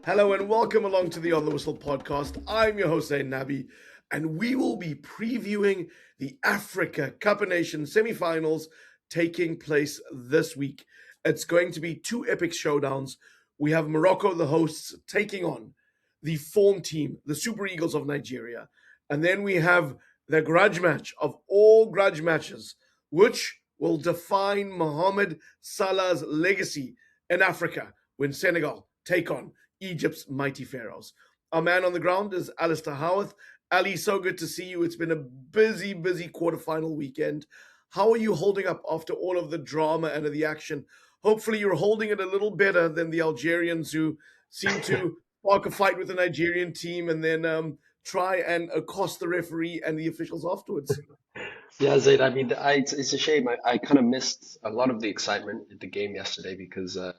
Hello and welcome along to the On the Whistle podcast. I'm your host, Zayn Nabbi, and we will be previewing the Africa Cup of Nations semi-finals taking place this week. It's going to be two epic showdowns. We have Morocco, the hosts, taking on the form team, the Super Eagles of Nigeria. And then we have the grudge match of all grudge matches, which will define Mohamed Salah's legacy in Africa when Senegal take on Egypt's mighty Pharaohs. Our man on the ground is Alasdair Howorth. Ali, so good to see you. It's been a busy quarterfinal weekend. How are you holding up after all of the drama and the action? Hopefully, you're holding it a little better than the Algerians who seem to spark a fight with the Nigerian team and then try and accost the referee and the officials afterwards. Yeah, Zaid, it's a shame. I kind of missed a lot of the excitement at the game yesterday because the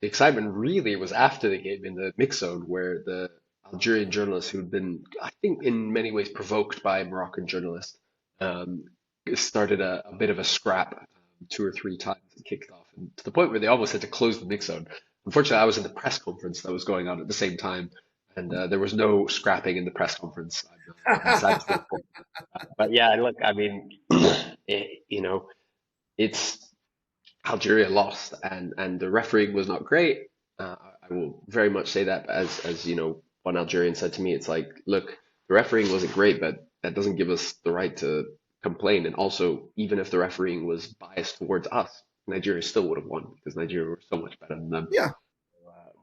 excitement really was after the game in the mix zone where the Algerian journalists who'd been, I think, in many ways provoked by a Moroccan journalist, um, started a bit of a scrap two or three times and kicked off, and to the point where they almost had to close the mix zone. Unfortunately, I was in the press conference that was going on at the same time, and there was no scrapping in the press conference. I'm sad to report. But yeah, look, it's Algeria lost, and the refereeing was not great. I will very much say that, as you know, one Algerian said to me, it's like, look, the refereeing wasn't great, but that doesn't give us the right to complain. And also, even if the refereeing was biased towards us, Nigeria still would have won because Nigeria were so much better than them. Yeah,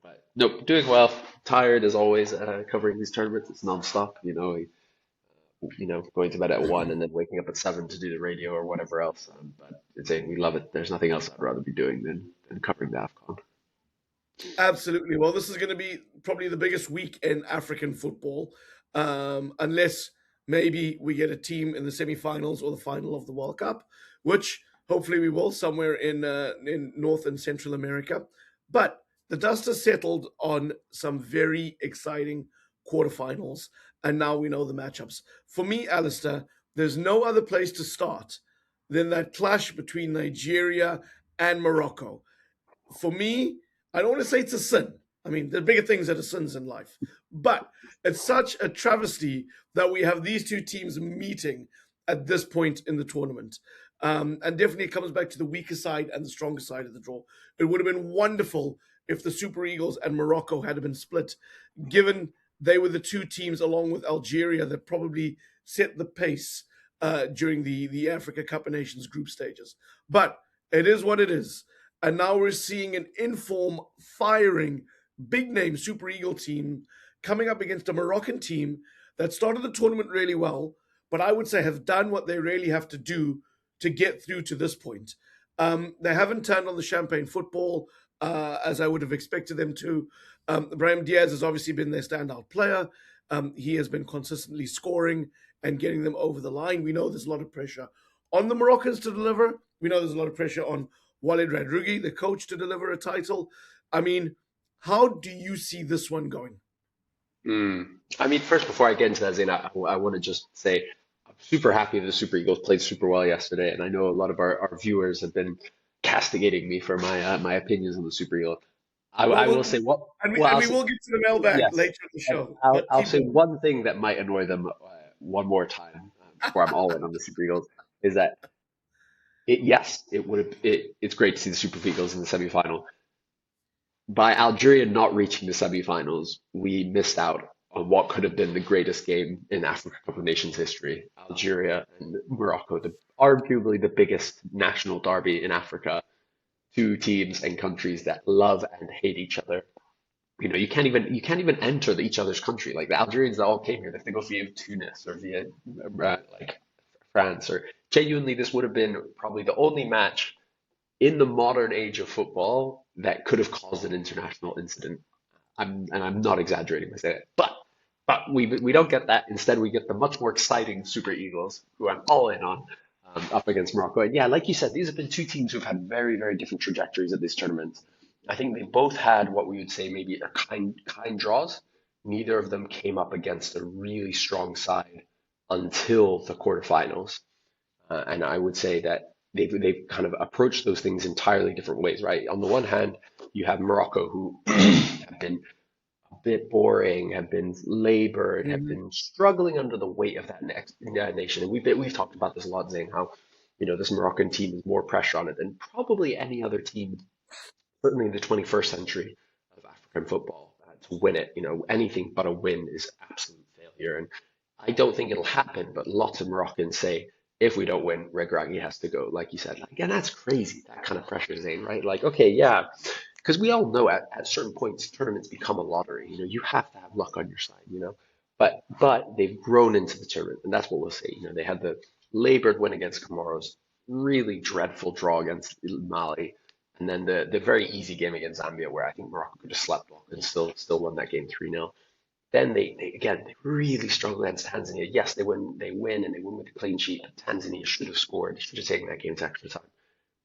But no, doing well. Tired as always, covering these tournaments. It's non-stop, going to bed at 1 and then waking up at 7 to do the radio or whatever else. But it's saying we love it. There's nothing else I'd rather be doing than covering the AFCON. absolutely. Well, this is going to be probably the biggest week in African football, unless maybe we get a team in the semi-finals or the final of the World Cup, which hopefully we will somewhere in North and Central America. But the dust has settled on some very exciting quarterfinals, and now we know the matchups. For me, Alistair, there's no other place to start than that clash between Nigeria and Morocco. For me, I don't want to say it's a sin. I mean, there are bigger things that are sins in life. But it's such a travesty that we have these two teams meeting at this point in the tournament. And definitely it comes back to the weaker side and the stronger side of the draw. It would have been wonderful if the Super Eagles and Morocco had been split, given they were the two teams, along with Algeria, that probably set the pace during the Africa Cup of Nations group stages. But it is what it is. And now we're seeing an inform firing big name Super Eagle team coming up against a Moroccan team that started the tournament really well, but I would say have done what they really have to do to get through to this point. They haven't turned on the champagne football as I would have expected them to. Brahim Diaz has obviously been their standout player. He has been consistently scoring and getting them over the line. We know there's a lot of pressure on the Moroccans to deliver. We know there's a lot of pressure on Walid Radrigi, the coach, to deliver a title. I mean, how do you see this one going? First, before I get into that, Zain, I want to just say I'm super happy the Super Eagles played super well yesterday, and I know a lot of our viewers have been castigating me for my opinions on the Super Eagles. I will say what and we will get to the mailbag yes, later in the and show. I'll say one thing that might annoy them one more time before I'm all in on the Super Eagles is that it's great to see the Super Eagles in the semi-final. By Algeria not reaching the semi-finals, we missed out on what could have been the greatest game in Africa Cup of Nations history. Algeria and Morocco, arguably the biggest national derby in Africa, two teams and countries that love and hate each other. You can't even enter each other's country. Like the Algerians that all came here, they have to go via Tunis or via like France, or genuinely this would have been probably the only match in the modern age of football that could have caused an international incident. I'm not exaggerating by saying it, but we don't get that. Instead, we get the much more exciting Super Eagles, who I'm all in on, up against Morocco. And yeah, like you said, these have been two teams who've had very, very different trajectories at this tournament. I think they both had what we would say maybe are kind draws. Neither of them came up against a really strong side until the quarterfinals. And I would say that they've kind of approached those things entirely different ways, right? On the one hand, you have Morocco, who have been bit boring, have been labored, have Mhm. been struggling under the weight of that next nation. And we've talked about this a lot, saying how, this Moroccan team has more pressure on it than probably any other team, certainly in the 21st century of African football, to win it. Anything but a win is absolute failure. And I don't think it'll happen, but lots of Moroccans say, if we don't win, Regragui has to go, like you said. Like, and that's crazy, that kind of pressure, Zayn, right? Like, okay, yeah, because we all know at certain points tournaments become a lottery. You have to have luck on your side. But they've grown into the tournament, and that's what we'll say. They had the labored win against Comoros, really dreadful draw against Mali, and then the very easy game against Zambia, where I think Morocco could have slept walk and still won that game 3-0. Then they really struggle against Tanzania. Yes, they win and they win with a clean sheet. But Tanzania should have scored. They should have taken that game to extra time.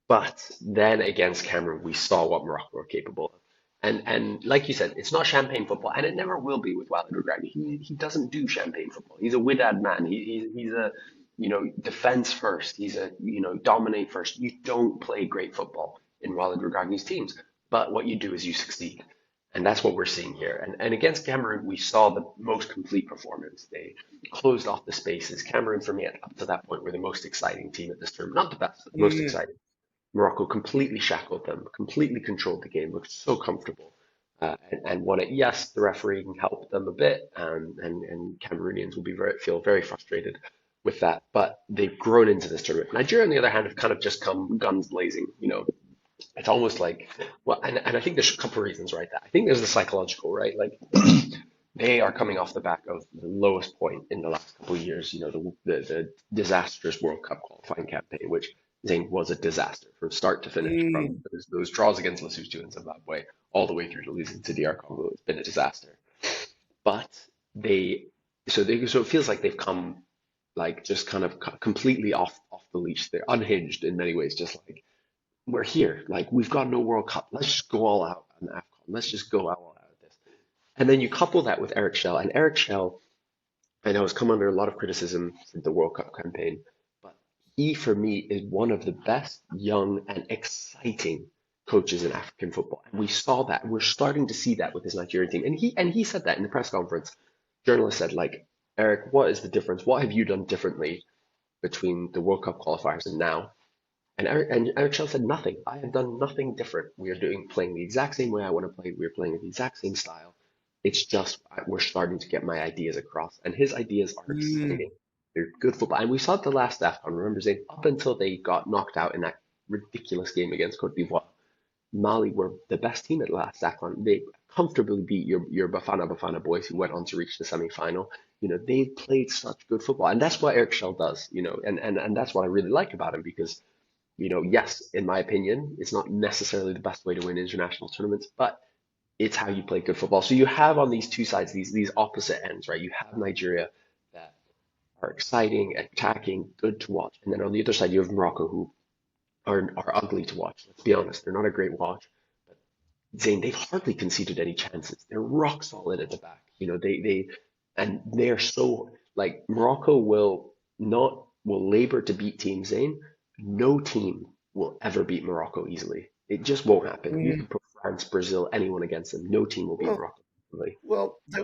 But then against Cameroon, we saw what Morocco were capable of. And like you said, it's not champagne football, and it never will be with Walid Regragui. He doesn't do champagne football. He's a Widad man. He's a defense first. He's a dominate first. You don't play great football in Walid Regragui's teams, but what you do is you succeed. And that's what we're seeing here. And against Cameroon, we saw the most complete performance. They closed off the spaces. Cameroon, for me, up to that point, were the most exciting team at this tournament. Not the best, but the most Mm. exciting. Morocco completely shackled them, completely controlled the game, looked so comfortable, and won it. Yes, the refereeing helped them a bit, and Cameroonians will feel very frustrated with that. But they've grown into this tournament. Nigeria, on the other hand, have kind of just come guns blazing. It's almost like, well, and I think there's a couple of reasons, right? That I think there's the psychological, right? Like they are coming off the back of the lowest point in the last couple of years. The disastrous World Cup qualifying campaign, which Zayn was a disaster from start to finish, from Mm. those draws against Lesotho and Zimbabwe all the way through to losing to DR Congo. It's been a disaster. But so it feels like they've come like just kind of completely off the leash. They're unhinged in many ways, just like we're here. Like we've got no World Cup. Let's just go all out on AFCON. Let's just go all out of this. And then you couple that with Eric Schell, and Eric Schell, I know, has come under a lot of criticism for the World Cup campaign, but he, for me, is one of the best young and exciting coaches in African football. And we saw that. We're starting to see that with his Nigerian team. And he said that in the press conference. Journalists said, like, Eric, what is the difference? What have you done differently between the World Cup qualifiers and now? And Eric Schell said nothing. I have done nothing different. We are playing the exact same way I want to play. We're playing the exact same style. It's just we're starting to get my ideas across, and his ideas are Mm. exciting. They're good football, and we saw it the last AFCON. Remember, Zayn, up until they got knocked out in that ridiculous game against Cote d'Ivoire, Mali were the best team at last AFCON. They comfortably beat your Bafana boys who went on to reach the semi-final. They played such good football, and that's what Eric Schell does. And that's what I really like about him because yes, in my opinion, it's not necessarily the best way to win international tournaments, but it's how you play good football. So you have on these two sides these opposite ends, right? You have Nigeria that are exciting, attacking, good to watch, and then on the other side you have Morocco who are ugly to watch. Let's be honest, they're not a great watch. Zayn, they've hardly conceded any chances. They're rock solid at the back. And they're so like Morocco will labor to beat teams, Zayn. No team will ever beat Morocco easily. It just won't happen. You Mm. can put France, Brazil, anyone against them. No team will beat Well, Morocco easily.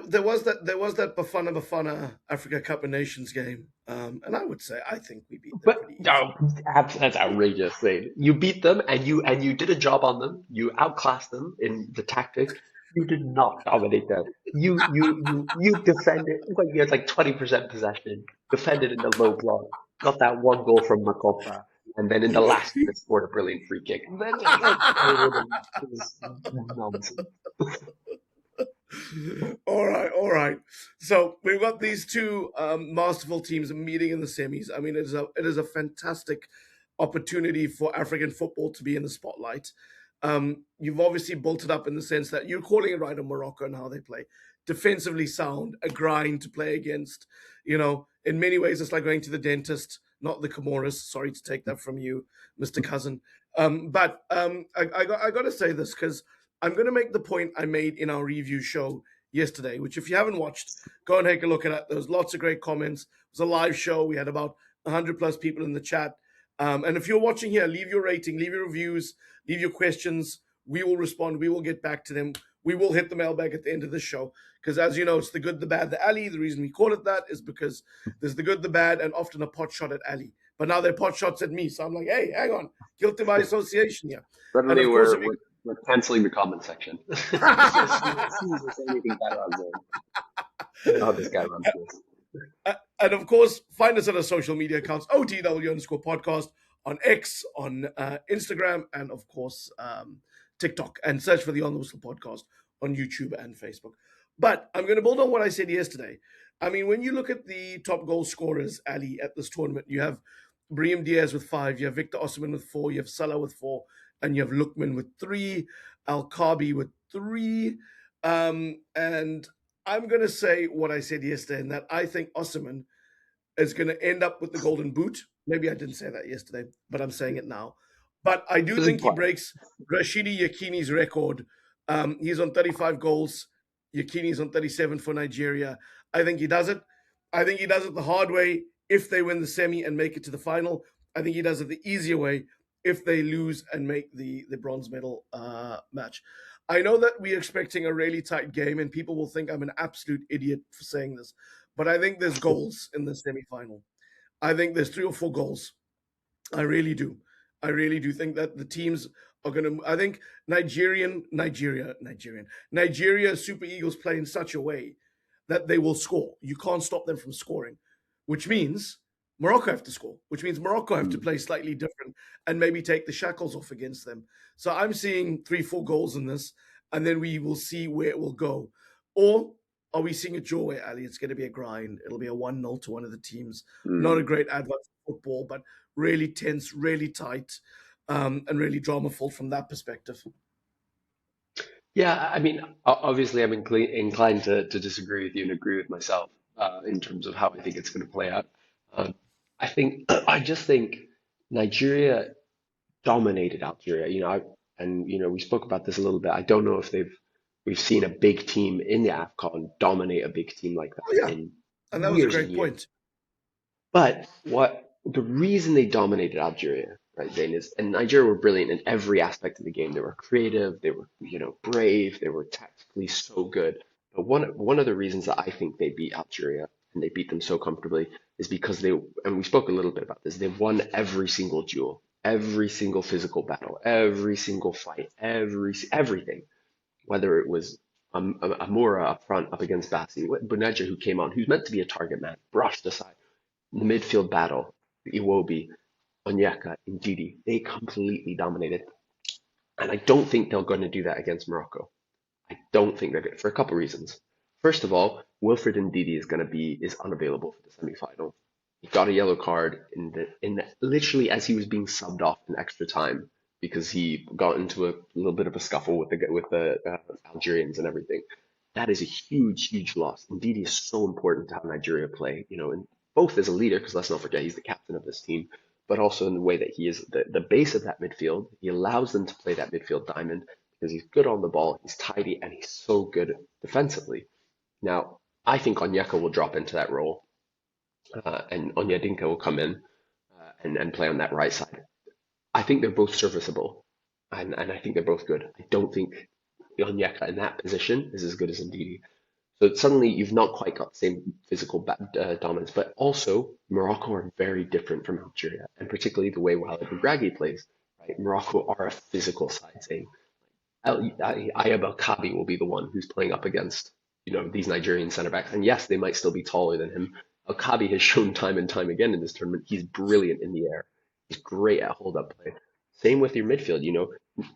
there was that Bafana Africa Cup of Nations game, and I would say I think we beat them But pretty easily. no, that's outrageous, Zayn. You beat them and you did a job on them. You outclassed them in the tactics. You did not dominate them. You defended. What, you had like 20% possession. Defended in the low block. Got that one goal from Makopa, and then in the last minute scored a brilliant free kick. And then like Cameroon is nonsense. All right. So we've got these two masterful teams meeting in the semis. I mean, it is a fantastic opportunity for African football to be in the spotlight. You've obviously built it up in the sense that you're calling it right on Morocco and how they play. Defensively sound, a grind to play against. In many ways, it's like going to the dentist, not the Comoros. Sorry to take that from you, Mr. Cousin. But I got to say this because I'm going to make the point I made in our review show yesterday, which if you haven't watched, go and take a look at it. There was lots of great comments. It was a live show. We had about 100 plus people in the chat. And if you're watching here, leave your rating, leave your reviews, leave your questions. We will respond. We will get back to them. we will hit the mailbag at the end of this show because, as you know, it's the good, the bad, the alley. The reason we call it that is because there's the good, the bad, and often a pot shot at Ali. But now they're pot shots at me, so I'm like, hey, hang on, guilty by association here. And Suddenly of course, we're canceling the comment section. As soon as we say anything bad about Zayn. I don't know how this guy runs this. And of course, find us on our social media accounts, OTW_podcast on X, on Instagram, and of course, TikTok, and search for the On the Whistle podcast on YouTube and Facebook. But I'm going to build on what I said yesterday. I mean, when you look at the top goal scorers, Ali, at this tournament, you have Brahim Diaz with 5, you have Victor Osimhen with 4, you have Salah with 4, and you have Lookman with 3, Al-Kabi with 3, and I'm going to say what I said yesterday, and that I think Osimhen is going to end up with the golden boot. Maybe I didn't say that yesterday, but I'm saying it now. But I do think he breaks Rashidi Yakini's record. He's on 35 goals. Yakini's on 37 for Nigeria. I think he does it. I think he does it the hard way if they win the semi and make it to the final. I think he does it the easier way if they lose and make the bronze medal match. I know that we're expecting a really tight game, and people will think I'm an absolute idiot for saying this, but I think there's goals in the semi-final. I think there's 3 or 4 goals. I really do. I really do think that the teams are going to. I think Nigeria Super Eagles play in such a way that they will score. You can't stop them from scoring, which means Morocco have to score, which means Morocco have to play slightly different and maybe take the shackles off against them. So I'm seeing 3-4 goals in this, and then we will see where it will go. Or are we seeing a draw where, Ali, it's going to be a grind? It'll be a 1-0 to one of the teams. Not a great advert for football, but really tense, really tight, and really drama-full from that perspective. Yeah, I mean, obviously, I'm inclined to disagree with you and agree with myself in terms of how I think it's going to play out. I just think Nigeria dominated Algeria. We spoke about this a little bit. I don't know if we've seen a big team in the AFCON dominate a big team like that Oh, yeah. in And that was a years and great years. point. But the reason they dominated Algeria, right, Zayn, is and Nigeria were brilliant in every aspect of the game. They were creative, they were, brave, they were tactically so good. But one of the reasons that I think they beat Algeria and they beat them so comfortably is because and we spoke a little bit about this, they won every single duel, every single physical battle, every single fight, everything. Whether it was Amora up front up against Bassi, Buneja who came on, who's meant to be a target man, brushed aside. The midfield battle, Iwobi, Onyeka, Ndidi, they completely dominated. And I don't think they're going to do that against Morocco. I don't think they're going to, for a couple of reasons. First of all, Wilfred Ndidi is unavailable for the semi-final. He got a yellow card literally as he was being subbed off in extra time because he got into a little bit of a scuffle with the Algerians and everything. That is a huge, huge loss. Ndidi is so important to how Nigeria play, and both as a leader, because let's not forget he's the captain of this team, but also in the way that he is the base of that midfield. He allows them to play that midfield diamond because he's good on the ball, he's tidy, and he's so good defensively. Now, I think Onyeka will drop into that role, and Onyedinka will come in and play on that right side. I think they're both serviceable, and I think they're both good. I don't think Onyeka in that position is as good as Ndidi. So suddenly you've not quite got the same physical dominance, but also Morocco are very different from Algeria, and particularly the way Walid Regragui plays. Right? Morocco are a physical side, saying Ayab Al-Kabi will be the one who's playing up against these Nigerian centre backs, and yes, they might still be taller than him. Al-Kabi has shown time and time again in this tournament he's brilliant in the air. He's great at hold-up play. Same with your midfield,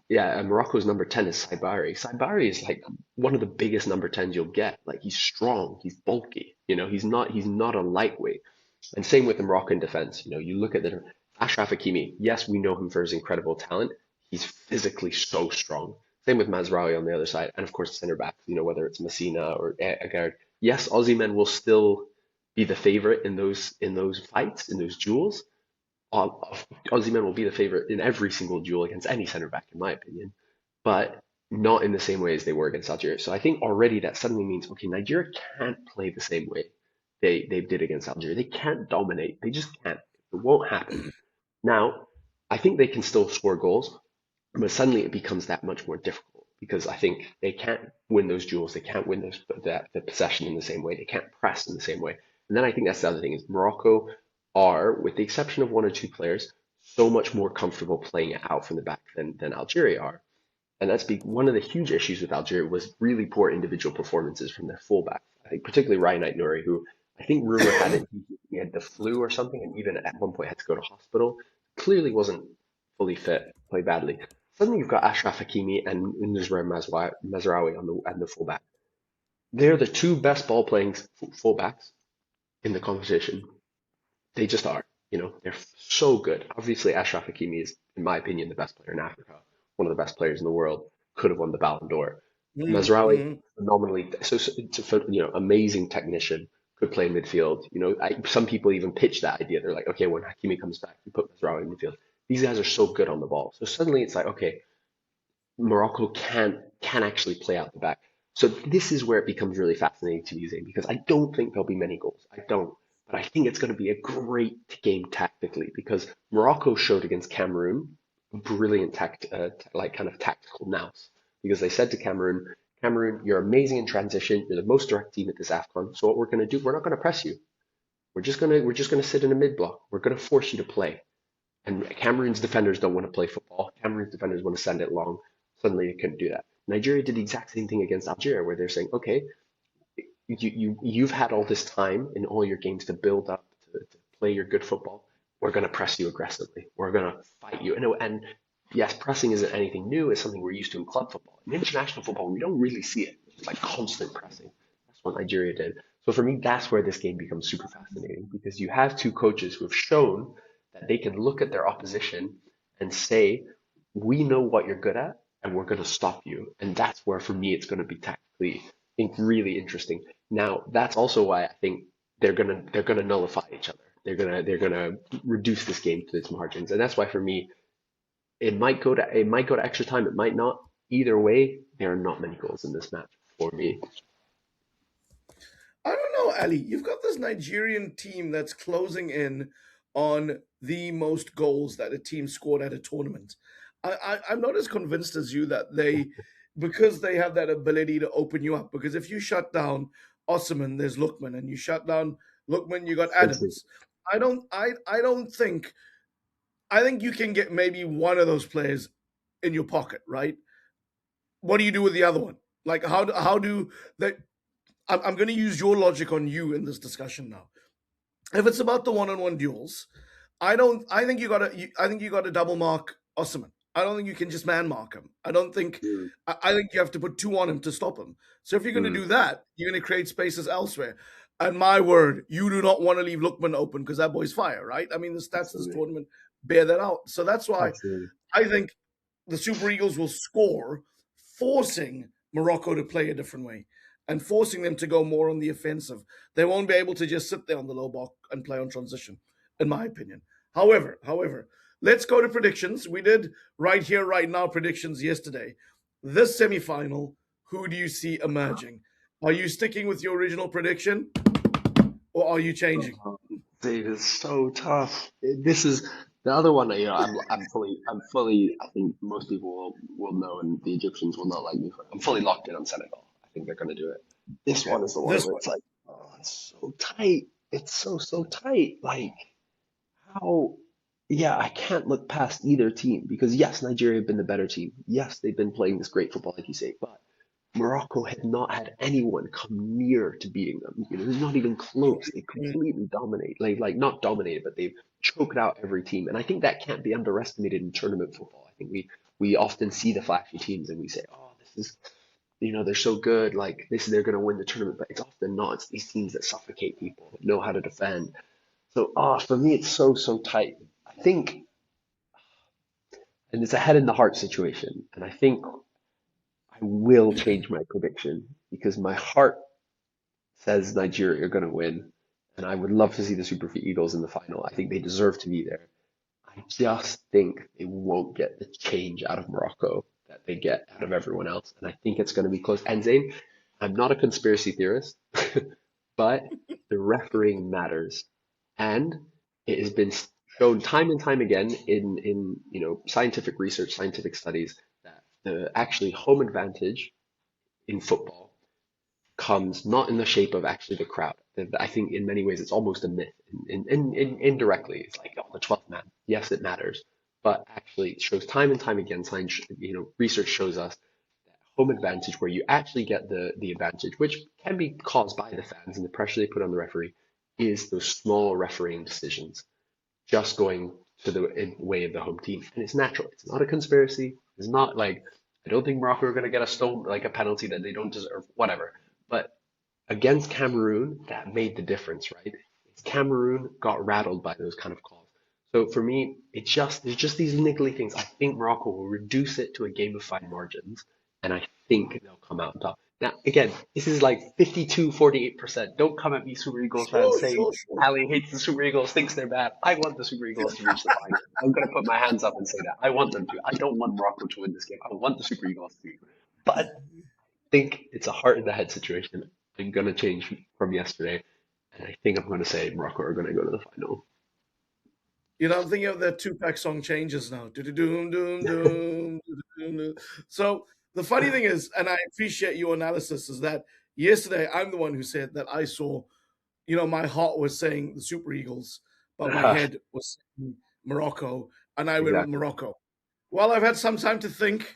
Yeah, Morocco's number 10 is Saibari. Saibari is like one of the biggest number 10s you'll get. Like he's strong, he's bulky, he's not a lightweight. And same with the Moroccan defense. You look at Ashraf Hakimi. Yes, we know him for his incredible talent. He's physically so strong. Same with Mazraoui on the other side, and of course center backs. Whether it's Messina or Agard. Yes, Aussie men will still be the favorite in those fights, in those duels. Aussie men will be the favorite in every single duel against any center back, in my opinion, but not in the same way as they were against Algeria. So I think already that suddenly means, okay, Nigeria can't play the same way they did against Algeria. They can't dominate. They just can't. It won't happen. Now, I think they can still score goals, but suddenly it becomes that much more difficult. because I think they can't win those duels. They can't win the possession in the same way. They can't press in the same way. And then I think that's the other thing is Morocco are, with the exception of one or two players, so much more comfortable playing it out from the back than Algeria are. And one of the huge issues with Algeria was really poor individual performances from their fullbacks. I think particularly Ryan Knight-Nouri, who I think rumor had it he had the flu or something, and even at one point had to go to hospital. Clearly wasn't fully fit, played badly. Suddenly you've got Ashraf Hakimi and Nusra Mazraoui on the fullback. They're the two best ball playing fullbacks in the competition. They just are. They're so good. Obviously, Ashraf Hakimi is, in my opinion, the best player in Africa, one of the best players in the world. Could have won the Ballon d'Or. Mazraoui, Mm-hmm. phenomenally, amazing technician. Could play in midfield. Some people even pitch that idea. They're like, okay, when Hakimi comes back, you put Mazraoui in midfield. These guys are so good on the ball. So suddenly it's like, okay, Morocco can actually play out the back. So this is where it becomes really fascinating to me, Zayn, because I don't think there'll be many goals. I don't. But I think it's going to be a great game tactically because Morocco showed against Cameroon brilliant kind of tactical nous. Because they said to Cameroon, you're amazing in transition. You're the most direct team at this AFCON. So what we're going to do, we're not going to press you. We're just gonna sit in a mid block. We're going to force you to play. And Cameroon's defenders don't want to play football. Cameroon's defenders want to send it long. Suddenly they couldn't do that. Nigeria did the exact same thing against Algeria, where they're saying, okay, you've had all this time in all your games to build up to play your good football. We're going to press you aggressively. We're going to fight you. And yes, pressing isn't anything new. It's something we're used to in club football. In international football, we don't really see it. It's like constant pressing. That's what Nigeria did. So for me, that's where this game becomes super fascinating because you have two coaches who have shown that they can look at their opposition and say, we know what you're good at and we're going to stop you. And that's where, for me, it's going to be tactically really interesting. Now, that's also why I think they're gonna nullify each other. They're gonna reduce this game to its margins, and that's why for me, it might go to extra time. It might not. Either way, there are not many goals in this match for me. I don't know, Ali. You've got this Nigerian team that's closing in on the most goals that a team scored at a tournament. I'm not as convinced as you that because they have that ability to open you up. Because if you shut down Osman, there's Lookman, and you shut down Lookman, you got Precisely. Adams. I don't think. I think you can get maybe one of those players in your pocket, right? What do you do with the other one? Like how do that? I'm going to use your logic on you in this discussion now. If it's about the one-on-one duels, I don't. I think you got to. I think you got to double mark Osman. I don't think you can just man mark him. I don't think. Mm, I think you have to put two on him to stop him. So if you're going to mm, do that, you're going to create spaces elsewhere. And my word, you do not want to leave Lookman open because that boy's fire, right? I mean, the stats of this absolutely, tournament bear that out. So that's why absolutely. I think the Super Eagles will score, forcing Morocco to play a different way and forcing them to go more on the offensive. They won't be able to just sit there on the low block and play on transition, in my opinion. However, let's go to predictions. We did right here, right now predictions yesterday. This semifinal, who do you see emerging? Are you sticking with your original prediction or are you changing? Oh, dude, it's so tough. This is the other one. I'm fully. I think most people will know, and the Egyptians will not like me for it. I'm fully locked in on Senegal. I think they're going to do it. This Okay. one is the one This where one. it's like, oh, it's so tight. It's so tight. Like how? Yeah, I can't look past either team because yes, Nigeria have been the better team. Yes, they've been playing this great football, like you say, but Morocco had not had anyone come near to beating them. It's not even close. They completely dominate. Like not dominated, but they've choked out every team. And I think that can't be underestimated in tournament football. I think we often see the flashy teams and we say, oh, this is they're so good. Like this, they're going to win the tournament. But it's often not. It's these teams that suffocate people, that know how to defend. So, for me, it's so tight. I think, and it's a head in the heart situation. And I think I will change my prediction because my heart says Nigeria are going to win, and I would love to see the Super Eagles in the final. I think they deserve to be there. I just think they won't get the change out of Morocco that they get out of everyone else, and I think it's going to be close. And Zayn, I'm not a conspiracy theorist, but the refereeing matters, and it has been shown time and time again in scientific research, scientific studies that the actually home advantage in football comes not in the shape of actually the crowd. I think in many ways it's almost a myth. Indirectly, it's like, oh, the 12th man. Yes, it matters, but actually it shows time and time again. Science, research shows us that home advantage, where you actually get the advantage, which can be caused by the fans and the pressure they put on the referee, is those small refereeing decisions just going to the way of the home team. And it's natural. It's not a conspiracy. It's not like, I don't think Morocco are going to get a stone, like a penalty that they don't deserve, whatever. But against Cameroon, that made the difference, right? Cameroon got rattled by those kind of calls. So for me, there's just these niggly things. I think Morocco will reduce it to a game of fine margins, and I think they'll come out on top. Now, again, this is like 52, 48%. Don't come at me, Super Eagles fans, Sure, saying sure, sure. Ali hates the Super Eagles, thinks they're bad. I want the Super Eagles to reach the final. I'm going to put my hands up and say that. I want them to. I don't want Morocco to win this game. I want the Super Eagles to. But I think it's a heart in the head situation. I'm going to change from yesterday, and I think I'm going to say Morocco are going to go to the final. I'm thinking of the Tupac song changes now. Doom, doom, doom, doom. So the funny thing is, and I appreciate your analysis, is that yesterday I'm the one who said that I saw, my heart was saying the Super Eagles, but my head was saying Morocco, and I went with Exactly. Morocco. Well, I've had some time to think,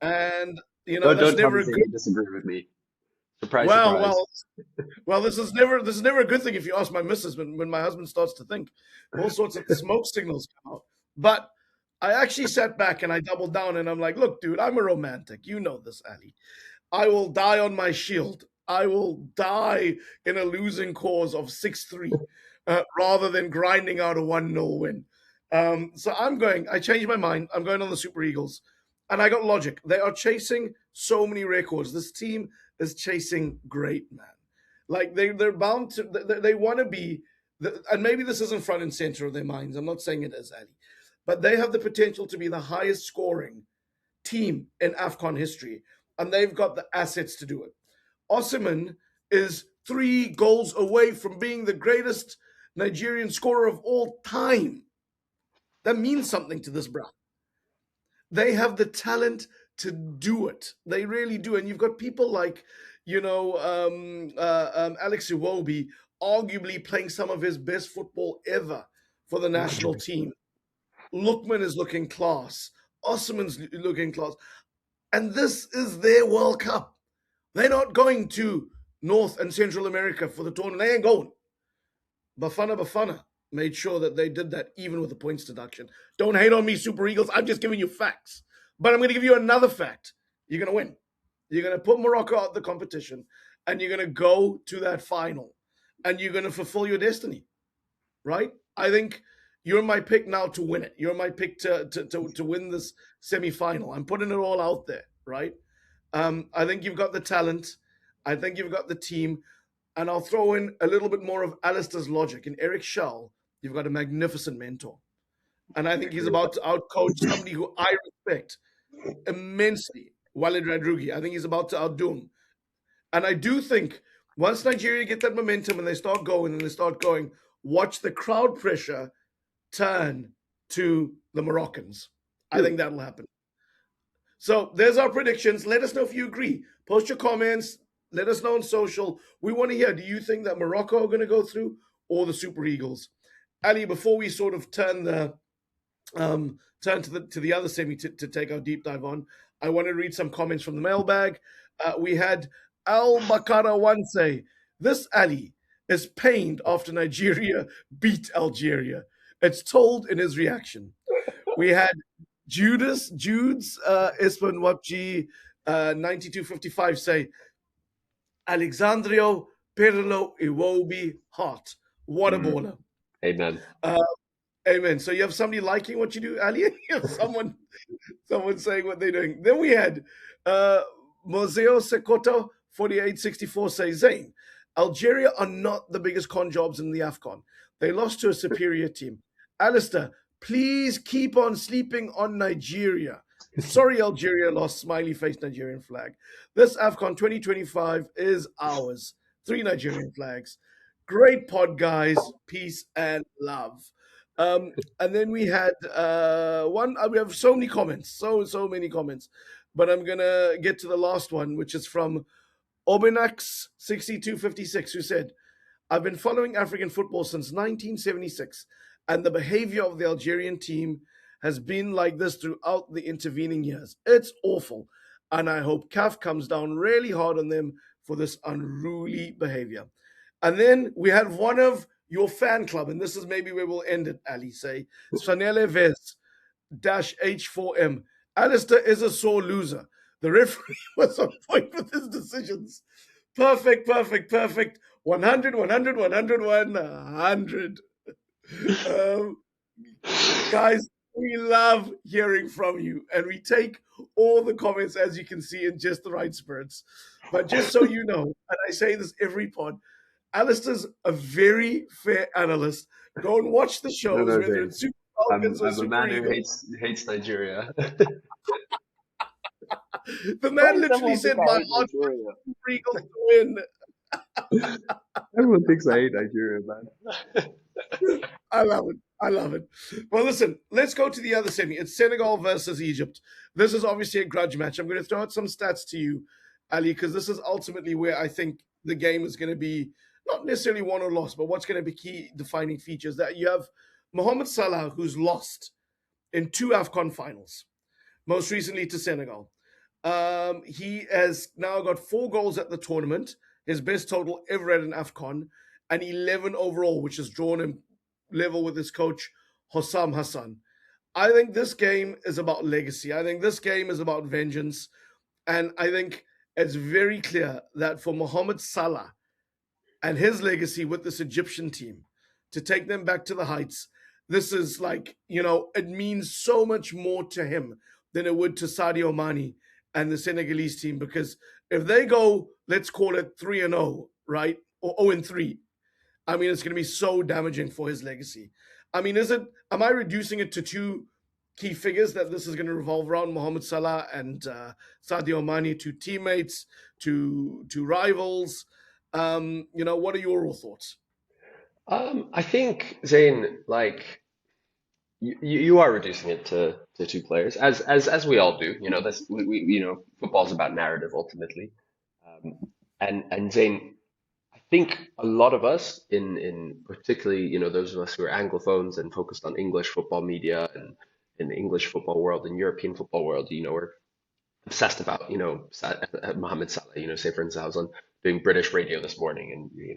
and that's Don't tell never me a that good. you disagree with me. Surprise, Well, surprise. well, well. This is never a good thing if you ask my missus when my husband starts to think. All sorts of smoke signals come out. But I actually sat back and I doubled down and I'm like, look, dude, I'm a romantic. You know this, Ali. I will die on my shield. I will die in a losing cause of 6-3 rather than grinding out a 1-0 win. So I changed my mind. I'm going on the Super Eagles. And I got logic. They are chasing so many records. This team is chasing great, man. Like they're bound to, they want to be, and maybe this isn't front and center of their minds. I'm not saying it is, Ali, but they have the potential to be the highest scoring team in AFCON history, and they've got the assets to do it. Osimhen is 3 goals away from being the greatest Nigerian scorer of all time. That means something to this bro. They have the talent to do it. They really do. And you've got people like, Alex Iwobi, arguably playing some of his best football ever for the national team. Lookman is looking class. Osimhen's looking class. And this is their World Cup. They're not going to North and Central America for the tournament. They ain't going. Bafana made sure that they did that even with the points deduction. Don't hate on me, Super Eagles. I'm just giving you facts. But I'm going to give you another fact. You're going to win. You're going to put Morocco out of the competition, and you're going to go to that final, and you're going to fulfill your destiny, right? I think you're my pick now to win it. You're my pick to win this semifinal. I'm putting it all out there, right? I think you've got the talent. I think you've got the team. And I'll throw in a little bit more of Alasdair's logic. In Eric Schell, you've got a magnificent mentor. And I think he's about to outcoach somebody who I respect immensely, Walid Radrugi. I think he's about to outdo him. And I do think once Nigeria get that momentum and they start going, watch the crowd pressure turn to the Moroccans. I think that'll happen. So there's our predictions. Let us know if you agree. Post your comments. Let us know on social. We want to hear, do you think that Morocco are going to go through or the Super Eagles? Ali, before we sort of turn to the other semi to take our deep dive on, I want to read some comments from the mailbag. We had Al Bakara one say, this Ali is pained after Nigeria beat Algeria. It's told in his reaction. We had Judes Ispan Wapji 9255 say, Alexandrio Pirlo Iwobi Hart. What a baller. Amen. Amen. So you have somebody liking what you do, Ali? You have someone saying what they're doing. Then we had Moseo Sekoto 4864 say, Zayn, Algeria are not the biggest con jobs in the AFCON. They lost to a superior team. Alasdair, please keep on sleeping on Nigeria. Sorry, Algeria lost smiley face Nigerian flag. This AFCON 2025 is ours. 3 Nigerian flags. Great pod, guys. Peace and love. And then we had we have so many comments, so many comments. but I'm gonna get to the last one, which is from Obinax6256, who said, I've been following African football since 1976, and the behavior of the Algerian team has been like this throughout the intervening years. It's awful, and I hope CAF comes down really hard on them for this unruly behavior. And then we had one of your fan club, and this is maybe where we'll end it, Ali, say, Sfanele Vez H4M. Alasdair is a sore loser. The referee was on point with his decisions. Perfect, perfect, perfect. 100, 100, 100, 100. Um, guys, we love hearing from you, and we take all the comments, as you can see, in just the right spirits. But just so you know, and I say this every pod, Alistair's a very fair analyst. Go and watch the No, shows, no, whether Zayn. it's Super I'm Falcons or I'm a Super man who Eagles. hates Nigeria. The Why man does literally everyone think said, I my hate heart Nigeria? wants the Super Eagles to win. Everyone thinks I hate Nigeria, man. I love it. I love it. Well, listen, let's go to the other semi. It's Senegal versus Egypt. This is obviously a grudge match. I'm going to throw out some stats to you, Ali, because this is ultimately where I think the game is going to be not necessarily won or lost, but what's going to be key defining features. That you have Mohamed Salah, who's lost in two AFCON finals, most recently to Senegal. He has now got 4 goals at the tournament, his best total ever at an AFCON, and 11 overall, which has drawn him level with his coach, Hossam Hassan. I think this game is about legacy. I think this game is about vengeance. And I think it's very clear that for Mohamed Salah and his legacy with this Egyptian team to take them back to the heights, this is like, it means so much more to him than it would to Sadio Mane and the Senegalese team. Because if they go, let's call it 3-0, right? Or 0-3, I mean, it's going to be so damaging for his legacy. I mean, am I reducing it to two key figures that this is going to revolve around, Mohamed Salah and Sadio Mane, two teammates, two rivals? What are your thoughts? I think Zayn, like you are reducing it to 2 players, as we all do. That's football's about narrative ultimately. Um, and Zayn, I think a lot of us in particularly, those of us who are Anglophones and focused on English football media and in the English football world and European football world, we're obsessed about, Mohamed Salah. Say for instance, I was on doing British radio this morning, and they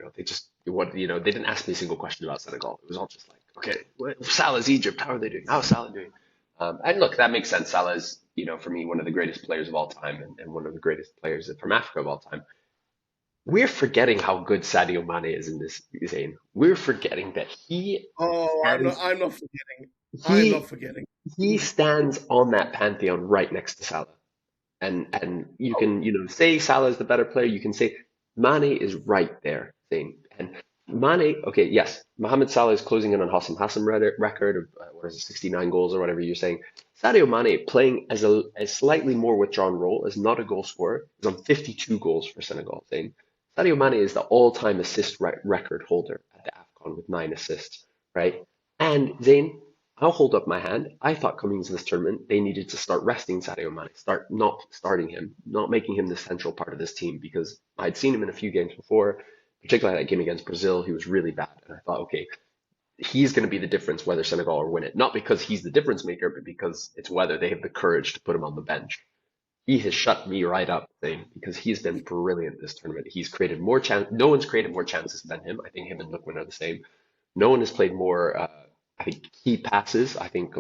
didn't ask me a single question about Senegal. It was all just like, okay, Salah's Egypt, how are they doing? How's Salah doing? And look, that makes sense. Salah is, for me, one of the greatest players of all time, and one of the greatest players from Africa of all time. We're forgetting how good Sadio Mane is in this game. We're forgetting that Oh, stands, I'm not forgetting. I'm not he forgetting. he stands on that pantheon right next to Salah. And you can, say Salah is the better player. You can say Mane is right there, saying, and Mane, okay, yes, Mohamed Salah is closing in on Hassan Hassan record of what is it, 69 goals or whatever you're saying. Sadio Mane playing as a slightly more withdrawn role, as not a goal scorer, is on 52 goals for Senegal. Saying Sadio Mane is the all-time assist record holder at the AFCON with 9 assists, right? And Zayn, I'll hold up my hand. I thought coming into this tournament, they needed to start resting Sadio Mane, start not starting him, not making him the central part of this team, because I'd seen him in a few games before, particularly that game against Brazil. He was really bad. And I thought, okay, he's going to be the difference whether Senegal or win it. Not because he's the difference maker, but because it's whether they have the courage to put him on the bench. He has shut me right up, thing, because he's been brilliant this tournament. He's created more chance. No one's created more chances than him. I think him and Lookman are the same. No one has played more, I think, key passes. I think,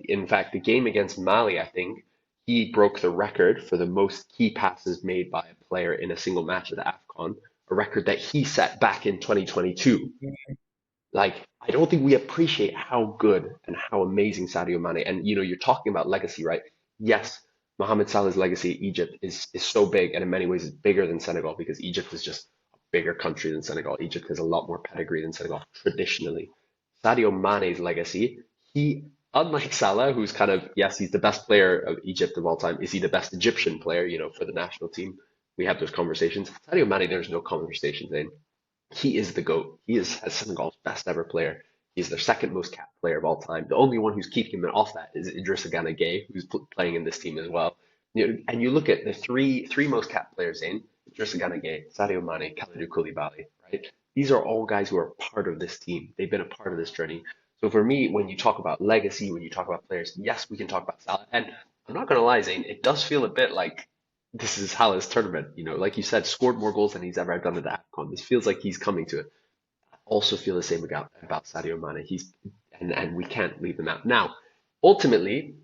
in fact, the game against Mali, I think he broke the record for the most key passes made by a player in a single match at the AFCON, a record that he set back in 2022. Like, I don't think we appreciate how good and how amazing Sadio Mane. And you're talking about legacy, right? Yes, Mohamed Salah's legacy at Egypt is so big, and in many ways is bigger than Senegal, because Egypt is just a bigger country than Senegal. Egypt has a lot more pedigree than Senegal traditionally. Sadio Mane's legacy, unlike Salah, who's kind of, yes, he's the best player of Egypt of all time. Is he the best Egyptian player, for the national team? We have those conversations. Sadio Mane, there's no conversations in. He is the GOAT. He is Senegal's best ever player. He's their second most capped player of all time. The only one who's keeping him off that is Idrissa Gana Gueye, who's playing in this team as well. And you look at the three most capped players in Idrissa Gana Gueye, Sadio Mane, Kalidou Koulibaly, right? These are all guys who are part of this team. They've been a part of this journey. So for me, when you talk about legacy, when you talk about players, yes, we can talk about Salah. And I'm not gonna lie, Zayn, it does feel a bit like this is Salah's tournament. Like you said, scored more goals than he's ever done at the AFCON. This feels like he's coming to it. I also feel the same about Sadio Mane. And we can't leave them out. Now, ultimately,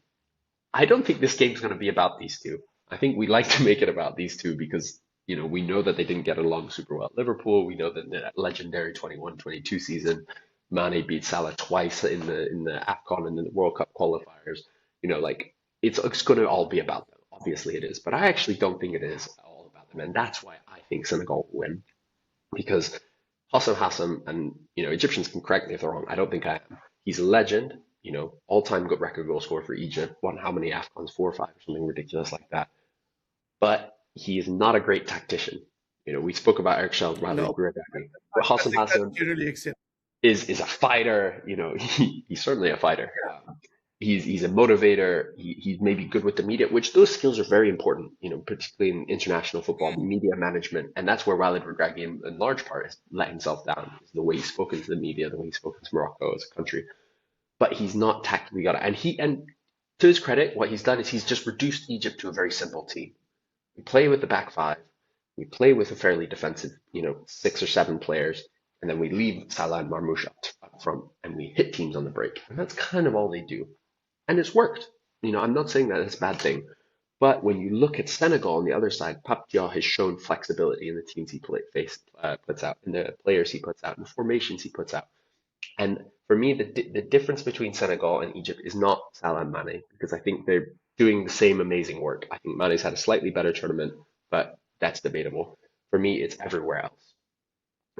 I don't think this game's going to be about these two. I think we like to make it about these two because, we know that they didn't get along super well at Liverpool. We know that the legendary 21-22 season, Mane beat Salah twice in the AFCON and in the World Cup qualifiers. Like it's going to all be about them. Obviously it is, but I actually don't think it is all about them, and that's why I think Senegal will win because Hassan, and Egyptians can correct me if they're wrong. I don't think I am. He's a legend, all-time good record goal scorer for Egypt. Won how many AFCONs? 4 or 5 or something ridiculous like that. But he is not a great tactician. We spoke about Eric Shell, Riley No, Gregory. I Hassan think that's Hassan generally accepted. is a fighter. He's certainly a fighter. He's a motivator. He's maybe good with the media, which those skills are very important, particularly in international football, media management. And that's where Walid Regragui, in large part, has let himself down, is the way he's spoken to the media, the way he's spoken to Morocco as a country. But he's not tactically got it. And to his credit, what he's done is he's just reduced Egypt to a very simple team. We play with the back five. We play with a fairly defensive, 6 or 7 players, and then we leave Salah and Marmoush up front, and we hit teams on the break. And that's kind of all they do. And it's worked. I'm not saying that it's a bad thing. But when you look at Senegal on the other side, Pape Diaw has shown flexibility in the teams he puts out, in the players he puts out, in the formations he puts out. And for me, the difference between Senegal and Egypt is not Salah and Mane, because I think they're doing the same amazing work. I think Mane's had a slightly better tournament, but that's debatable. For me, it's everywhere else.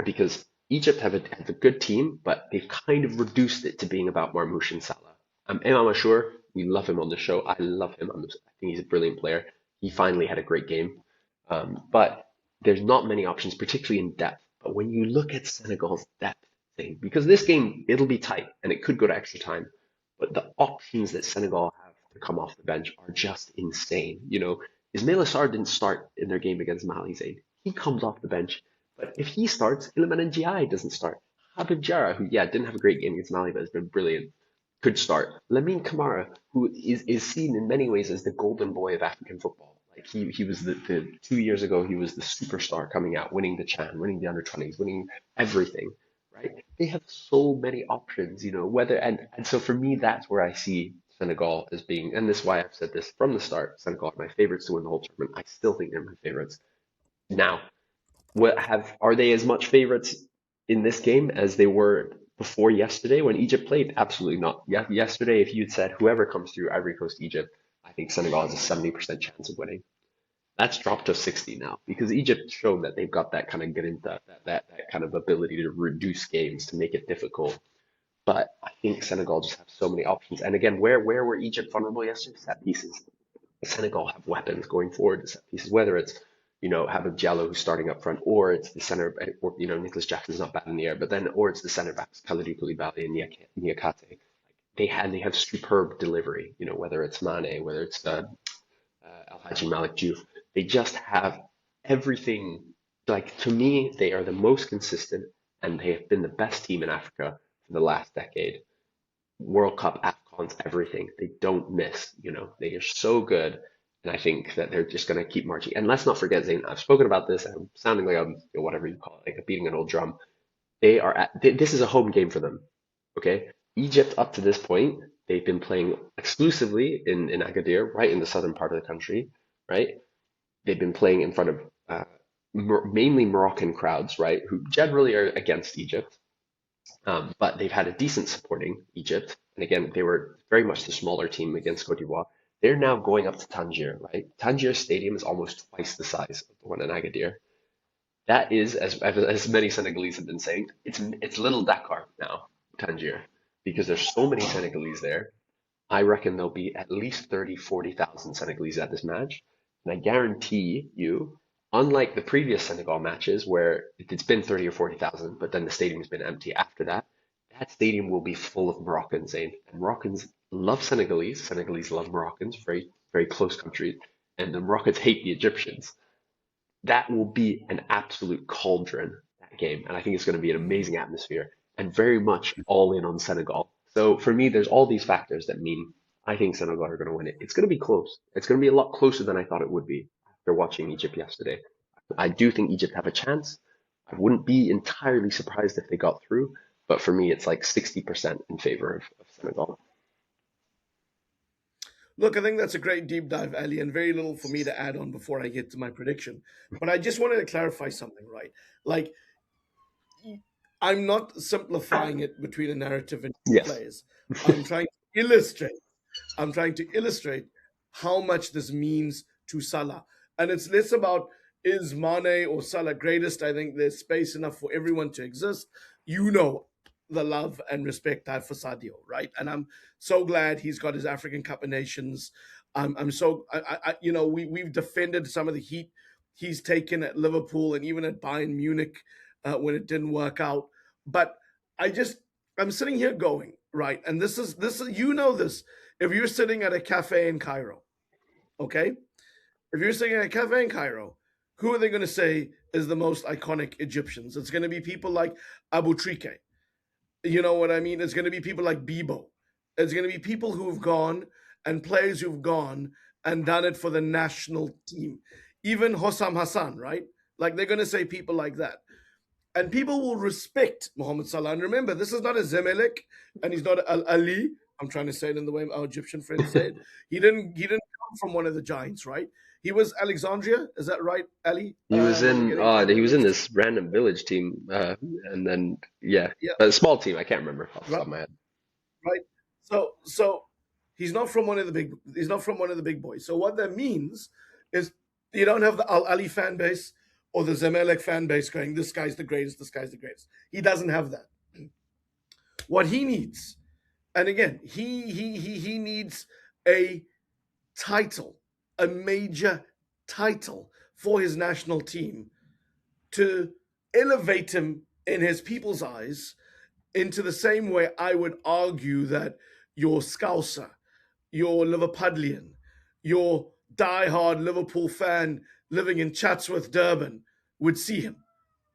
Because Egypt have a good team, but they've kind of reduced it to being about Marmoush and Salah. Imam Ashur, we love him on the show. I love him. I think he's a brilliant player. He finally had a great game. But there's not many options, particularly in depth. But when you look at Senegal's depth thing, because this game, it'll be tight and it could go to extra time. But the options that Senegal have to come off the bench are just insane. Ismail Assar didn't start in their game against Mali, Zayn. He comes off the bench. But if he starts, Iliman Ndiaye doesn't start. Habib Diarra, who, didn't have a great game against Mali, but has been brilliant, could start. Lamine Camara, who is seen in many ways as the golden boy of African football. Like he was the 2 years ago, he was the superstar coming out, winning the Chan, winning the under-20s, winning everything, right? They have so many options, and so for me, that's where I see Senegal as being, and this is why I've said this from the start, Senegal are my favorites to win the whole tournament. I still think they're my favorites. Now, are they as much favorites in this game as they were before yesterday when Egypt played? Absolutely not. Yesterday, if you'd said whoever comes through Ivory Coast, Egypt, I think Senegal has a 70% chance of winning. That's dropped to 60 now because Egypt showed that they've got that kind of that kind of ability to reduce games to make it difficult. But I think Senegal just have so many options. And again, where were Egypt vulnerable yesterday? Set pieces. Senegal have weapons going forward to set pieces, whether it's Habib Diallo who's starting up front, or it's the center, or Nicholas Jackson's not bad in the air, but then or it's the center backs, Kalidou Koulibaly and Niakate. They have superb delivery, whether it's Mane, whether it's Alhaji Malik Diouf. They just have everything. Like to me, they are the most consistent, and they have been the best team in Africa for the last decade. World Cup, AFCONs, everything. They don't miss, they are so good. And I think that they're just going to keep marching. And let's not forget, Zayn, I've spoken about this. I'm sounding like I'm, whatever you call it, like beating an old drum. This is a home game for them. Okay. Egypt, up to this point, they've been playing exclusively in Agadir, right in the southern part of the country, right? They've been playing in front of mainly Moroccan crowds, right? Who generally are against Egypt. But they've had a decent supporting Egypt. And again, they were very much the smaller team against Cote d'Ivoire. They're now going up to Tangier, right? Tangier Stadium is almost twice the size of the one in Agadir. That is, as many Senegalese have been saying, it's little Dakar now, Tangier, because there's so many Senegalese there. I reckon there'll be at least 30, 40,000 Senegalese at this match. And I guarantee you, unlike the previous Senegal matches where it's been 30 or 40,000, but then the stadium's been empty after that, that stadium will be full of Moroccans, Zayn. And Moroccans love Senegalese. Senegalese love Moroccans, very, very close country. and the Moroccans hate the Egyptians, that will be an absolute cauldron, that game. And I think it's going to be an amazing atmosphere and very much all in on Senegal. So for me, there's all these factors that mean I think Senegal are going to win it. It's going to be close. It's going to be a lot closer than I thought it would be after watching Egypt yesterday. I do think Egypt have a chance. I wouldn't be entirely surprised if they got through, but for me, it's like 60% in favor of Senegal. Look, I think that's a great deep dive, Ali, and very little for me to add on before I get to my prediction. But I just wanted to clarify something, right? Like, I'm not simplifying it between a narrative and Yes. players. I'm trying to illustrate. I'm trying to illustrate how much this means to Salah. And it's less about is Mane or Salah greatest. I think there's space enough for everyone to exist. You know the love and respect I have for Sadio, right? And I'm so glad he's got his African Cup of Nations. I'm so we've defended some of the heat he's taken at Liverpool and even at Bayern Munich when it didn't work out. But I just I'm sitting here going right, and this is this. If you're sitting at a cafe in Cairo, okay, if you're sitting at a cafe in Cairo, who are they going to say is the most iconic Egyptians? It's going to be people like Abu Trike. You know what I mean? It's going to be people like Bibo. It's going to be people who've gone and players who've gone and done it for the national team. Even Hossam Hassan, right? Like they're going to say people like that. And people will respect Mohamed Salah. And remember, this is not a Zemelek and he's not Al Ali. I'm trying to say it in the way our Egyptian friends say it. He didn't come from one of the giants, right? He was Alexandria, is that right, Ali? He was I'm in getting my he was in mixed. this random village team, and then yeah, Yeah, a small team. I can't remember off the right, top of my head. right. So he's not from one of the big boys. So what that means is you don't have the Al Ali fan base or the Zamalek fan base going, this guy's the greatest, this guy's the greatest. He doesn't have that. What he needs, and again, he needs a title, a major title for his national team to elevate him in his people's eyes into the same way I would argue that your Scouser, your Liverpudlian, your diehard Liverpool fan living in Chatsworth, Durban would see him.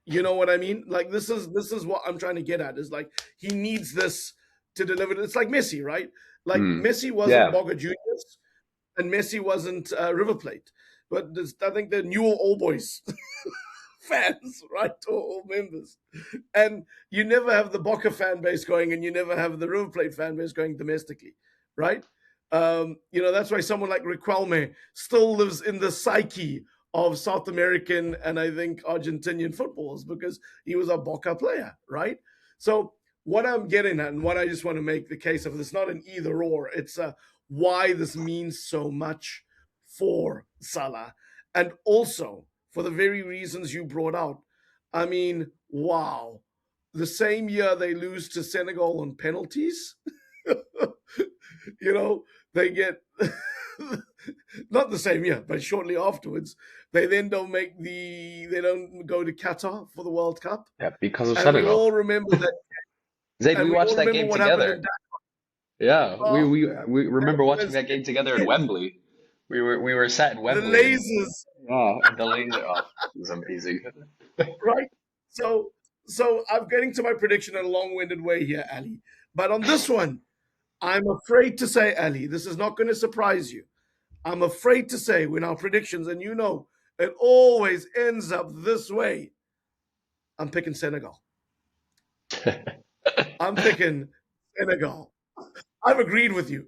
You know what I mean? Like this is what I'm trying to get at. Is like he needs this to deliver. It's like Messi, right? Like Hmm. Messi wasn't Yeah. Boga Juniors and Messi wasn't River Plate, but I think the Newell All Boys fans, right, or members. And you never have the Boca fan base going, and you never have the River Plate fan base going domestically, right? That's why someone like Riquelme still lives in the psyche of South American and I think Argentinian footballs because he was a Boca player, right? So what I'm getting at and what I just want to make the case of, it's not an either or, it's why this means so much for Salah. And also for the very reasons you brought out. I mean, wow. The same year they lose to Senegal on penalties, you know, they get not the same year, but shortly afterwards, they then they don't go to Qatar for the World Cup. Yeah, because of And we Senegal. all remember that Zayn, and we we all watched that remember game what happened in together. Yeah, we Dakar. we we That remember watching was that game together in it. Wembley. We were sat in The Wembley and lasers, the laser. Oh, it was amazing. right? So I'm getting to my prediction in a long-winded way here, Ali. But on this one, I'm afraid to say, Ali, this is not going to surprise you. I'm afraid to say when our predictions, and it always ends up this way. I'm picking Senegal. I'm picking Senegal. I've agreed with you.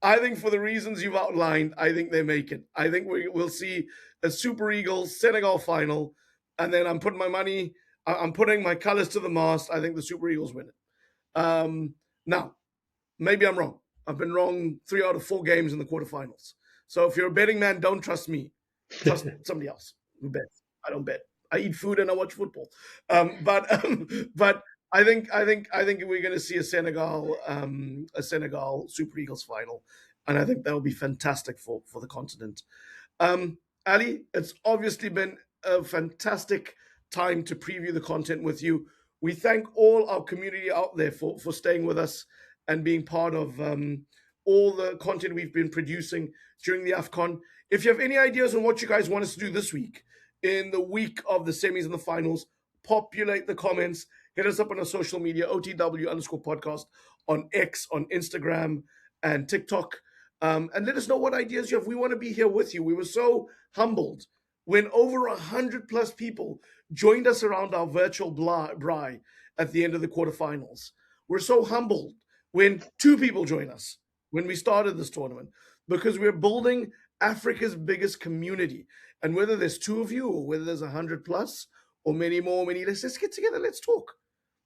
I think for the reasons you've outlined, I think they make it. I think we'll see a Super Eagles Senegal final, and then I'm putting my money, I'm putting my colors to the mast. I think the Super Eagles win it. Now, maybe I'm wrong. I've been wrong 3 out of 4 games in the quarterfinals. So if you're a betting man, don't trust me. Trust somebody else who bets. I don't bet. I eat food and I watch football. But I think we're going to see a Senegal Super Eagles final, and I think that will be fantastic for the continent. Ali, it's obviously been a fantastic time to preview the content with you. We thank all our community out there for staying with us and being part of all the content we've been producing during the AFCON. If you have any ideas on what you guys want us to do this week, in the week of the semis and the finals, populate the comments. Hit us up on our social media, OTW_podcast on X, on Instagram, and TikTok. And let us know what ideas you have. We want to be here with you. We were so humbled when over 100+ people joined us around our virtual braai at the end of the quarterfinals. We're so humbled when 2 people join us when we started this tournament, because we're building Africa's biggest community. And whether there's 2 of you or whether there's 100+ or many more, let's get together, let's talk.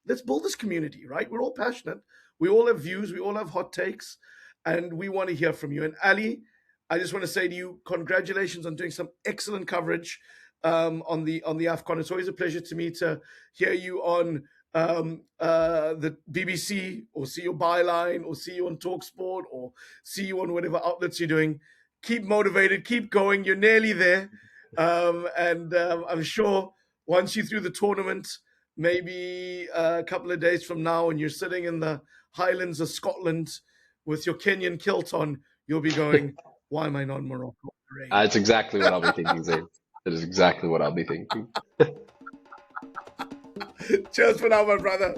Let's build this community, right? We're all passionate. We all have views. We all have hot takes. And we want to hear from you. And Ali, I just want to say to you, congratulations on doing some excellent coverage on the AFCON. It's always a pleasure to me to hear you on the BBC, or see your byline, or see you on TalkSport, or see you on whatever outlets you're doing. Keep motivated, keep going. You're nearly there. I'm sure once you're through the tournament, maybe a couple of days from now, and you're sitting in the Highlands of Scotland with your Kenyan kilt on, you'll be going, why am I not in Morocco? That's exactly what I'll be thinking, Zayn. That is exactly what I'll be thinking. Cheers for now, my brother.